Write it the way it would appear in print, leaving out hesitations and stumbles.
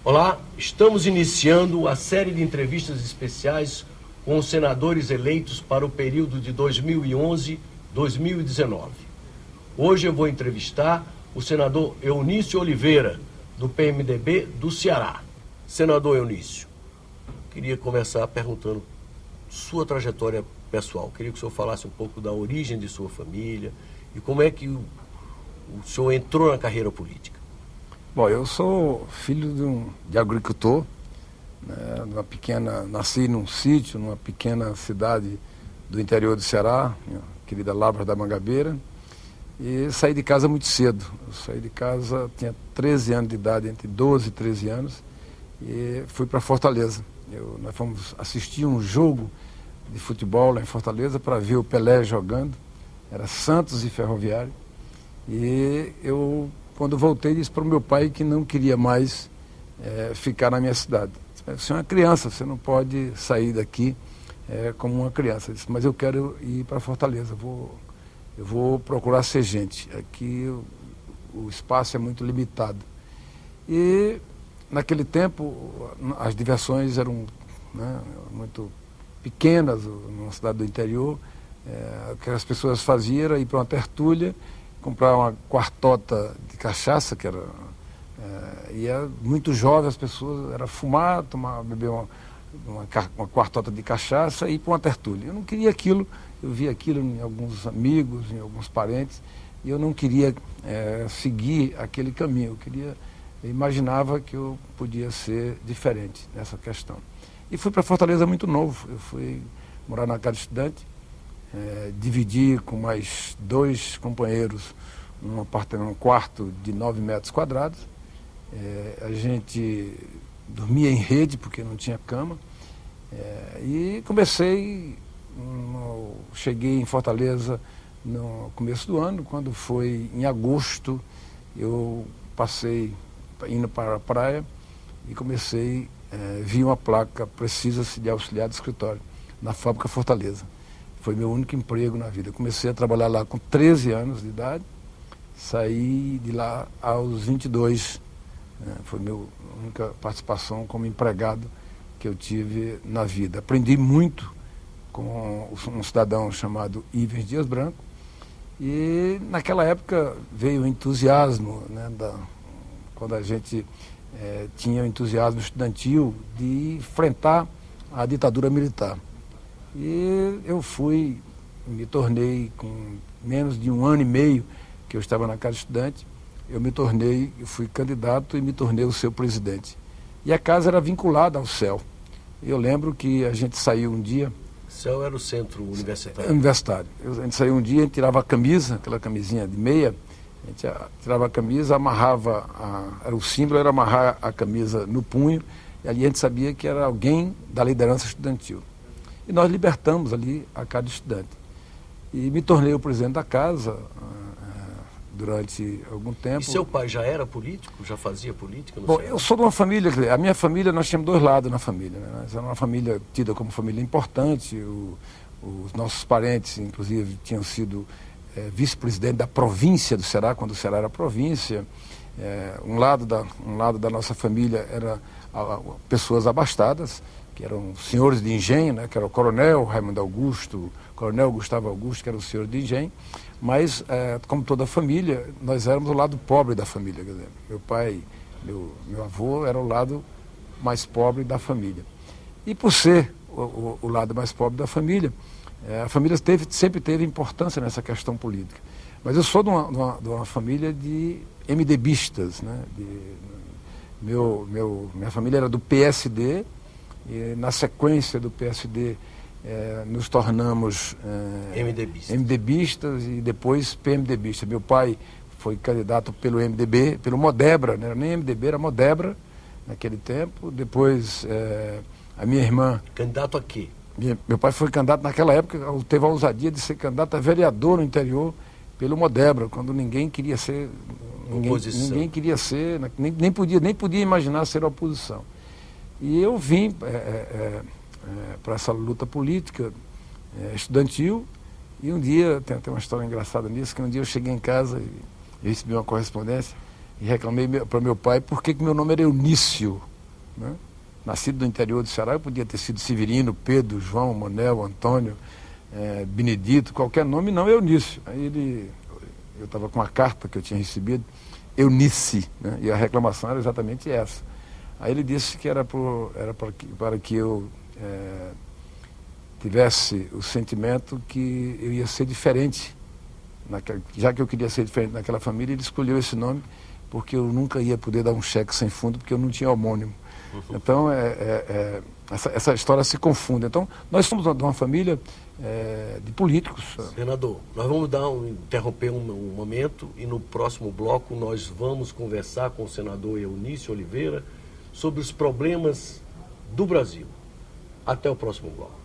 Olá, estamos iniciando a série de entrevistas especiais com os senadores eleitos para o período de 2011-2019. Hoje eu vou entrevistar o senador Eunício Oliveira, do PMDB do Ceará. Senador Eunício, queria começar perguntando sua trajetória pessoal. Queria que o senhor falasse um pouco da origem de sua família e como é que o senhor entrou na carreira política. Bom, eu sou filho de agricultor, né, nasci num sítio, numa pequena cidade do interior do Ceará, minha querida Lavras da Mangabeira, e saí de casa muito cedo. Eu saí de casa, tinha 13 anos de idade, entre 12 e 13 anos, e fui para Fortaleza. Nós fomos assistir um jogo de futebol lá em Fortaleza para ver o Pelé jogando, era Santos e Ferroviário, e eu, quando voltei, disse para o meu pai que não queria mais ficar na minha cidade. Você é uma criança, você não pode sair daqui como uma criança. Eu disse, mas eu quero ir para Fortaleza, eu vou procurar ser gente. Aqui o espaço é muito limitado. E naquele tempo as diversões eram, né, muito pequenas, numa cidade do interior. O que as pessoas faziam era ir para uma tertúlia, comprar uma quartota de cachaça, que era muito jovem, as pessoas, era fumar, beber uma quartota de cachaça e ir para uma tertúlia. Eu não queria aquilo, eu via aquilo em alguns amigos, em alguns parentes, e eu não queria seguir aquele caminho, eu imaginava que eu podia ser diferente nessa questão. E fui para Fortaleza muito novo, eu fui morar na casa estudante, dividi com mais 2 companheiros um quarto de 9 metros quadrados. A gente dormia em rede porque não tinha cama. E cheguei em Fortaleza no começo do ano. Quando foi em agosto, eu passei indo para a praia e vi uma placa, precisa-se de auxiliar de escritório, na fábrica Fortaleza. Foi meu único emprego na vida. Eu comecei a trabalhar lá com 13 anos de idade, saí de lá aos 22. Foi a minha única participação como empregado que eu tive na vida. Aprendi muito com um cidadão chamado Ivens Dias Branco, e naquela época veio o entusiasmo, né, quando a gente tinha o entusiasmo estudantil de enfrentar a ditadura militar. E eu me tornei, com menos de 1 ano e meio que eu estava na casa estudante, eu fui candidato e me tornei o seu presidente. E a casa era vinculada ao CEL. Eu lembro que a gente saiu um dia... CEL era o centro universitário. Universitário. A gente saiu um dia, a gente tirava a camisa, aquela camisinha de meia, a gente tirava a camisa, amarrava, o símbolo era amarrar a camisa no punho, e ali a gente sabia que era alguém da liderança estudantil. E nós libertamos ali a casa estudante. E me tornei o presidente da casa durante algum tempo. E seu pai já era político? Já fazia política? Bom, eu sou de uma família, a minha família, nós tínhamos 2 lados na família, né? Nós era uma família tida como família importante, os nossos parentes, inclusive, tinham sido vice-presidente da província do Ceará, quando o Ceará era província. Um lado da nossa família era pessoas abastadas, que eram senhores de engenho, né, que era o coronel Raimundo Augusto, coronel Gustavo Augusto, que era o senhor de engenho, mas, como toda a família, nós éramos o lado pobre da família. Quer dizer, meu pai, meu avô era o lado mais pobre da família. E por ser o lado mais pobre da família, a família sempre teve importância nessa questão política. Mas eu sou de uma família de MDBistas, né? Minha família era do PSD, e na sequência do PSD nos tornamos MDBistas e depois PMDBistas. Meu pai foi candidato pelo MDB, pelo Modebra, não era nem MDB, era Modebra naquele tempo. Depois a minha irmã... Candidato a quê? Meu pai foi candidato naquela época, teve a ousadia de ser candidato a vereador no interior pelo Modebra, quando ninguém queria ser... Ninguém queria ser, nem podia imaginar ser oposição. E eu vim para essa luta política estudantil, e um dia, tem até uma história engraçada nisso, que um dia eu cheguei em casa e recebi uma correspondência e reclamei para meu pai por que meu nome era Eunício. né? Nascido no interior do Ceará, eu podia ter sido Severino, Pedro, João, Manel, Antônio, Benedito, qualquer nome, não Eunício. Aí eu estava com uma carta que eu tinha recebido, Eunice, né? E a reclamação era exatamente essa. Aí ele disse que era para que eu tivesse o sentimento que eu ia ser diferente. Já que eu queria ser diferente naquela família, ele escolheu esse nome porque eu nunca ia poder dar um cheque sem fundo, porque eu não tinha homônimo. Então, essa história se confunde. Então, nós somos de uma família de políticos. Senador, nós vamos interromper um momento e no próximo bloco nós vamos conversar com o senador Eunício Oliveira sobre os problemas do Brasil. Até o próximo bloco.